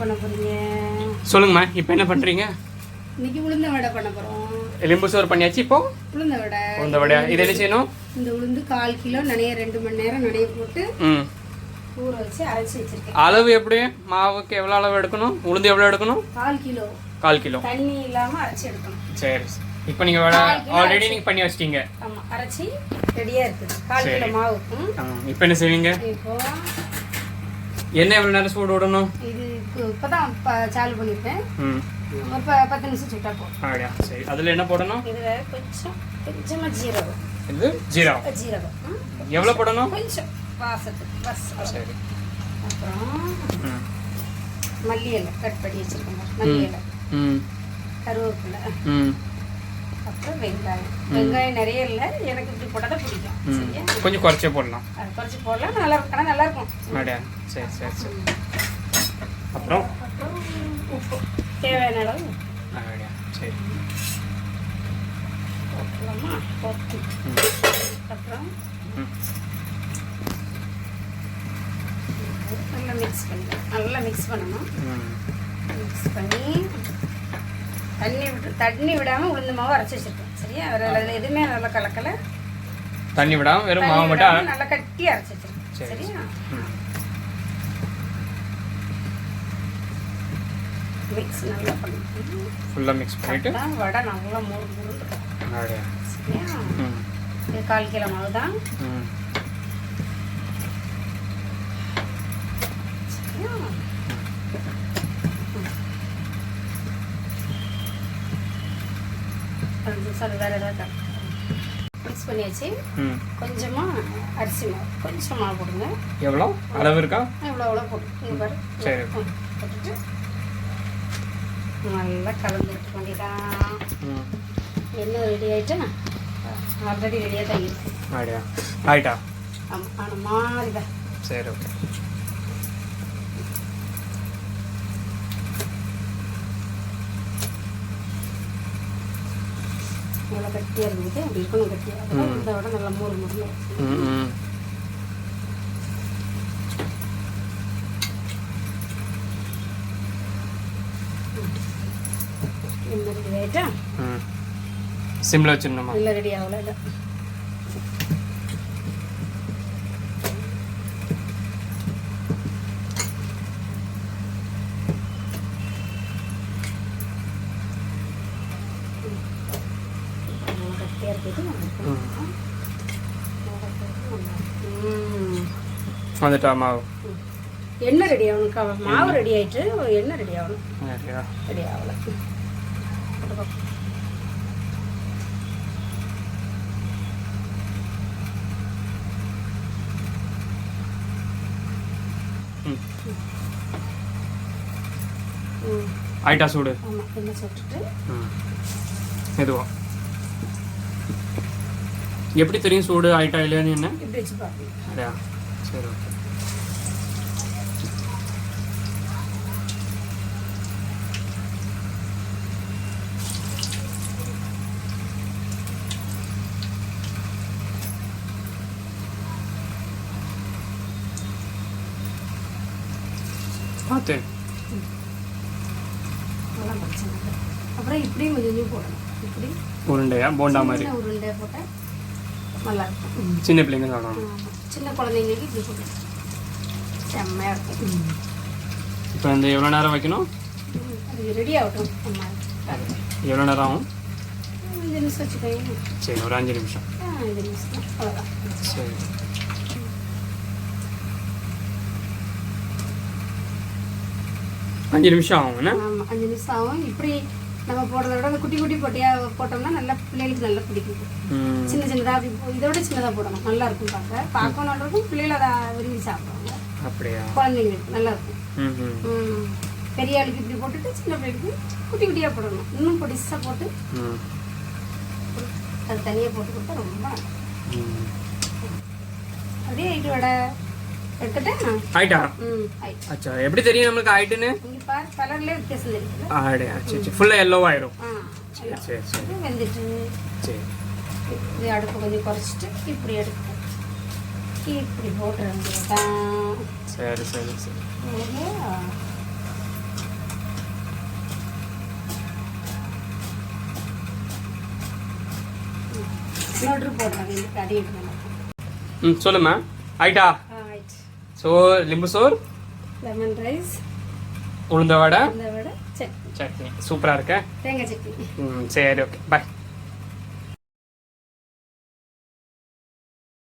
பண்ண போறீங்க? சொல்லுங்கம்மா. இப்போ என்ன பண்றீங்க? இன்னைக்கு உளுந்த வடை பண்ண போறோம். எலும்பு சோறு பண்ணியாச்சு. இப்போ உளுந்த வடை. இது என்ன செய்யணும்? இந்த உளுந்து 1/4 கிலோ நனைய 2 மணி நேரம் நனைய போட்டு ஊற வச்சு அரைச்சி வச்சிருக்கேன். அளவு எப்படி? மாவுக்கு எவ்வளவு அளவு எடுக்கணும்? உளுந்து எவ்வளவு எடுக்கணும்? 1/4 கிலோ. 1/4 கிலோ தண்ணி இல்லாம அரைச்சி எடுக்கணும். சரி. இப்போ நீங்க வடை ஆல்ரெடி நீங்க பண்ணி வச்சிட்டீங்க. ஆமா, அரைச்சி ரெடியா இருக்கு. 1/4 கிலோ மாவுக்கு. இப்போ என்ன செய்வீங்க? இப்போ என்ன எவ்வளவு நேரம் சூடு விடணும்? இது இப்பதான் சாலு பண்ணிட்டேன். அப்ப 10 நிமிஷம் சுட்டா போதும். அப்படியா? சரி. அதுல என்ன போடணும்? இதுல கொஞ்சமா ஜீரகம். இது ஜீரகம். எவ்வளவு போடணும்? கொஞ்சம் வாசத்துக்கு பஸ். சரி. அப்புறம் மல்லி இலை கட் பண்ணி வச்சிருக்கோம். மல்லி இலை, கருவேப்பிலை, அப்புறம் வெங்காயம் நிறைய இல்லை, எனக்கு இப்படி போட்டால் தான் பிடிக்கும். சரியா? கொஞ்சம் குறைச்சே போடலாம். குறைச்சி போடலாம், நல்லா இருக்கும். ஆனால் நல்லா இருக்கும். அப்படியா? சரி சரி சரி. அப்புறம் உப்பு தேவையான அளவு. அப்படியா? சரி. போட்டுலாமா? போட்டு அப்புறம் நல்லா மிக்ஸ் பண்ணிக்கலாம். நல்லா மிக்ஸ் பண்ணணும். மிக்ஸ் பண்ணி தண்ணி விடாமல் உளுந்து மாவு அரைச்சி வச்சிருக்கேன். சரியா? அதில் எதுவுமே நல்லா கலக்கலை. தண்ணி விடாமல் வெறும் மாவு மட்டும் நல்லா கட்டி அரைச்சி வச்சிருக்கேன். சரியா? மிக்ஸ் நல்லா பண்ணிட்டு ஃபுல்லாக மிக்ஸ் பண்ணிட்டு வடை நல்லா மூணு அப்படியா? சரியா? இது 1/4 கிலோ மாவு தான். சரியா? சார் வேறு ஏதாவது மிக்ஸ் பண்ணியாச்சு. கொஞ்சமாக அரிசி மாவு, கொஞ்சம் மாவு போடுங்க. எவ்வளோ அளவு இருக்கா? எவ்வளோ போட்டு இங்கே பாரு. சரி. போட்டுட்டு நல்லா கலந்து விட்டு வேண்டியதான். என்ன ரெடி ஆகிட்டா? ஆல்ரெடி ரெடியாக தான் இருக்கு. அப்படியா? ஆயிட்டா? ஆமாம், ஆன மாதிரி தான். சரி. ஓகே. நல்லா கட்டியாக இருந்துட்டு அப்படி இருக்கணும். கட்டியாக அப்புறம் இந்த விட நல்லா மூணு முடியும். என்ன ரெடி ஆகிட்டா? சிம்ல வச்சிடணுமா? இல்லை, ரெடி ஆகல. இல்லை, வந்துட்டா மாவு? எண்ணெய் ரெடி ஆகணும். மாவு ரெடி ஆயிட்டு எண்ணெய் ரெடி ஆகணும். ரெடி ஆகல. ஆயிட்டா சூடு? ஆமாம், எண்ணெய் சுட்டுட்டு மெதுவா. எப்படி தெரியும் சூடு ஆயிட்டா இல்லையான்னு? என்ன இப்படி வச்சு பார்ப்பேன். அப்படியா? சரி. ஓகே. பார்த்து அப்புறம் இப்படியும் கொஞ்சம் போடணும். இப்படி உருண்டையா போண்டா மாதிரி உருண்டையா போட்டால் நல்லா இருக்கும். சின்ன பிள்ளைங்க சாப்பிடணும். சின்ன குழந்தைங்களுக்கு இப்படி போட்டு செம்மையாக இருக்கும். இப்போ இந்த எவ்வளோ நேரம் வைக்கணும்? அது ரெடி ஆகட்டும். எவ்வளோ நேரம் ஆகும்? 5 நிமிஷம் வச்சுக்கோங்க. சரி, ஒரு 5 நிமிஷம். 5 நிமிஷம் தான், அவ்வளோதான். சரி. அஞ்சு நிமிஷம் ஆகும்ண்ணா? ஆமாம், 5 நிமிஷம் ஆகும். இப்படி நம்ம போடுறத விட அந்த குட்டி குட்டி போட்டோம்னா நல்லா பிள்ளைகளுக்கு நல்லா பிடிக்கும். சின்ன சின்னதாக அப்படி இதோட சின்னதாக போடணும். நல்லா இருக்கும். பார்க்க நல்லா இருக்கும். பிள்ளைகள் அதை விரும்பி சாப்பிடுவாங்க. அப்படியா? குழந்தைங்களுக்கு நல்லா இருக்கும். பெரிய ஆளுக்கு இப்படி போட்டுட்டு சின்ன பிள்ளைகளுக்கு குட்டி குட்டியாக போடணும். இன்னும் பொடிசாக போட்டு அது தனியாக போட்டு கொடுத்தா ரொம்ப அப்படியே ஆயிட்டு வடை எடுத்துட்டேன். ஆயிட்டா? ஆயிட்டு. அச்சா, எப்படி தெரியும் நம்மளுக்கு ஆயிட்டுன்னு? இங்கே பாரு, கலர்லேயே வித்தியாசம் தெரியுது. ஆடியா? சரி. ஃபுல்லாக எல்லோ ஆயிடும். சரி சரி சரி. வெந்துட்டு சரி. இது அடுப்பு கொஞ்சம் குறைச்சிட்டு இப்படி எடுத்து இப்படி போட்டு வேண்டியதான். சரி சரி சரி. நோட்ரு போடுறாங்க இதுக்கு அதிகம். சொல்லுமா ஆயிட்டா. ஆயிடுச்சு. சோறு லிம்பு சோறு, லெமன் ரைஸ், உளுந்த வடை, இந்த வடை, சட்னி, சட்னி. சூப்பராக இருக்க. தேங்காய் சட்னி. சரி, ஓகே, பாய்.